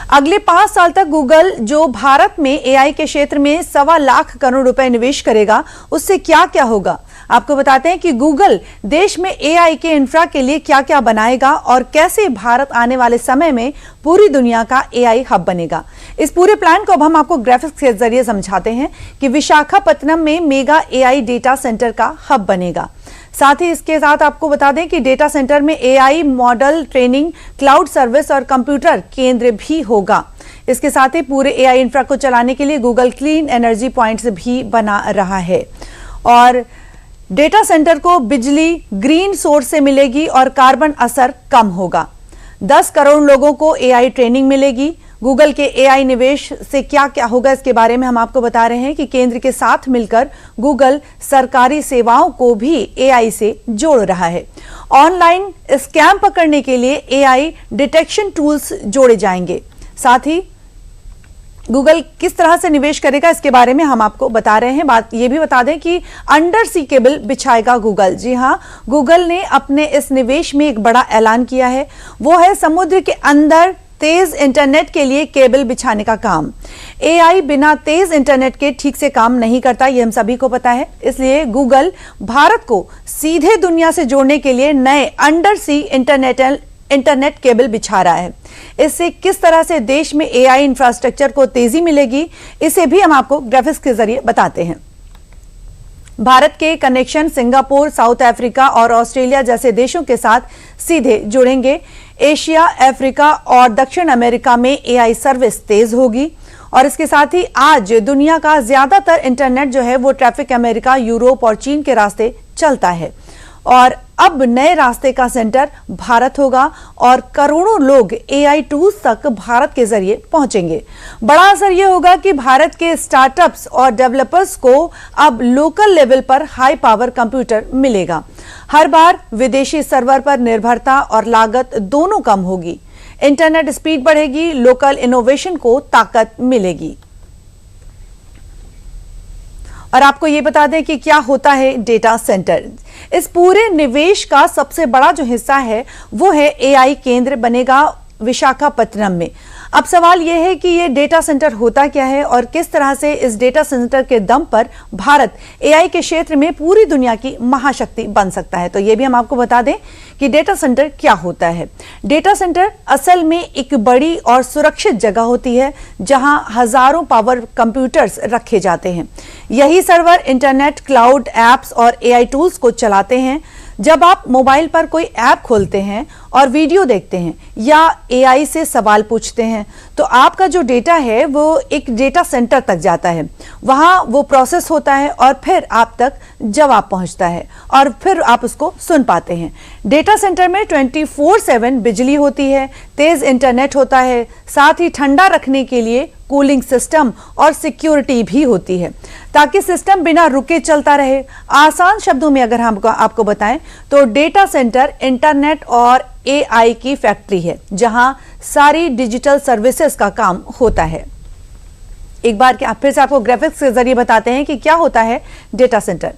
अगले 5 साल तक गूगल जो भारत में एआई के क्षेत्र में 1.25 लाख करोड़ रुपए निवेश करेगा, उससे क्या क्या होगा। आपको बताते हैं कि गूगल देश में एआई के इंफ्रा के लिए क्या क्या बनाएगा और कैसे भारत आने वाले समय में पूरी दुनिया का एआई हब बनेगा। इस पूरे प्लान को अब हम आपको ग्राफिक्स के जरिए समझाते हैं कि विशाखापत्तनम में मेगा एआई डेटा सेंटर का हब बनेगा। साथ ही इसके साथ आपको बता दें कि डेटा सेंटर में AI model training, cloud service और कंप्यूटर केंद्र भी होगा। इसके साथ ही पूरे एआई इंफ्रा को चलाने के लिए गूगल क्लीन एनर्जी पॉइंट्स भी बना रहा है और डेटा सेंटर को बिजली ग्रीन सोर्स से मिलेगी और कार्बन असर कम होगा। 10 करोड़ लोगों को एआई ट्रेनिंग मिलेगी। गूगल के एआई निवेश से क्या क्या होगा, इसके बारे में हम आपको बता रहे हैं कि केंद्र के साथ मिलकर गूगल सरकारी सेवाओं को भी एआई से जोड़ रहा है। ऑनलाइन स्कैम पकड़ने के लिए एआई डिटेक्शन टूल्स जोड़े जाएंगे। साथ ही गूगल किस तरह से निवेश करेगा, इसके बारे में हम आपको बता रहे हैं। बात ये भी बता दें कि अंडर सी केबल बिछाएगा गूगल। जी हां, गूगल ने अपने इस निवेश में एक बड़ा ऐलान किया है, वो है समुद्र के अंदर तेज इंटरनेट के लिए केबल बिछाने का काम। एआई बिना तेज इंटरनेट के ठीक से काम नहीं करता, ये हम सभी को पता है। इसलिए गूगल भारत को सीधे दुनिया से जोड़ने के लिए नए अंडर सी इंटरनेट केबल बिछा रहा है। इससे किस तरह से देश में एआई इंफ्रास्ट्रक्चर को तेजी मिलेगी, इसे भी हम आपको ग्राफिक्स के जरिए बताते हैं। भारत के कनेक्शन सिंगापुर, साउथ अफ्रीका और ऑस्ट्रेलिया जैसे देशों के साथ सीधे जुड़ेंगे। एशिया, अफ्रीका और दक्षिण अमेरिका में एआई सर्विस तेज होगी और इसके साथ ही आज दुनिया का ज्यादातर इंटरनेट जो है वो ट्रैफिक अमेरिका, यूरोप और चीन के रास्ते चलता है और अब नए रास्ते का सेंटर भारत होगा और करोड़ों लोग एआई टूल्स तक भारत के जरिए पहुंचेंगे। बड़ा असर यह होगा कि भारत के स्टार्टअप्स और डेवलपर्स को अब लोकल लेवल पर हाई पावर कंप्यूटर मिलेगा। हर बार विदेशी सर्वर पर निर्भरता और लागत दोनों कम होगी। इंटरनेट स्पीड बढ़ेगी, लोकल इनोवेशन को ताकत मिलेगी। और आपको यह बता दें कि क्या होता है डेटा सेंटर। इस पूरे निवेश का सबसे बड़ा जो हिस्सा है वो है एआई केंद्र बनेगा विशाखापत्तनम में। अब सवाल यह है कि यह डेटा सेंटर होता क्या है और किस तरह से इस डेटा सेंटर के दम पर भारत एआई के क्षेत्र में पूरी दुनिया की महाशक्ति बन सकता है। तो यह भी हम आपको बता दें कि डेटा सेंटर क्या होता है। डेटा सेंटर असल में एक बड़ी और सुरक्षित जगह होती है जहां हजारों पावर कंप्यूटर्स रखे जाते हैं। यही सर्वर इंटरनेट, क्लाउड, एप्स और एआई टूल्स को चलाते हैं। जब आप मोबाइल पर कोई ऐप खोलते हैं और वीडियो देखते हैं या एआई से सवाल पूछते हैं तो आपका जो डेटा है वो एक डेटा सेंटर तक जाता है। वहां वो प्रोसेस होता है और फिर आप तक जवाब पहुंचता है और फिर आप उसको सुन पाते हैं। डेटा सेंटर में 24/7 बिजली होती है, तेज इंटरनेट होता है, साथ ही ठंडा रखने के लिए कूलिंग सिस्टम और सिक्योरिटी भी होती है ताकि सिस्टम बिना रुके चलता रहे। आसान शब्दों में अगर हम आपको बताएं तो डेटा सेंटर इंटरनेट और एआई की फैक्ट्री है जहां सारी डिजिटल सर्विसेज का काम होता है। एक बार फिर से आपको ग्राफिक्स के जरिए बताते हैं कि क्या होता है डेटा सेंटर।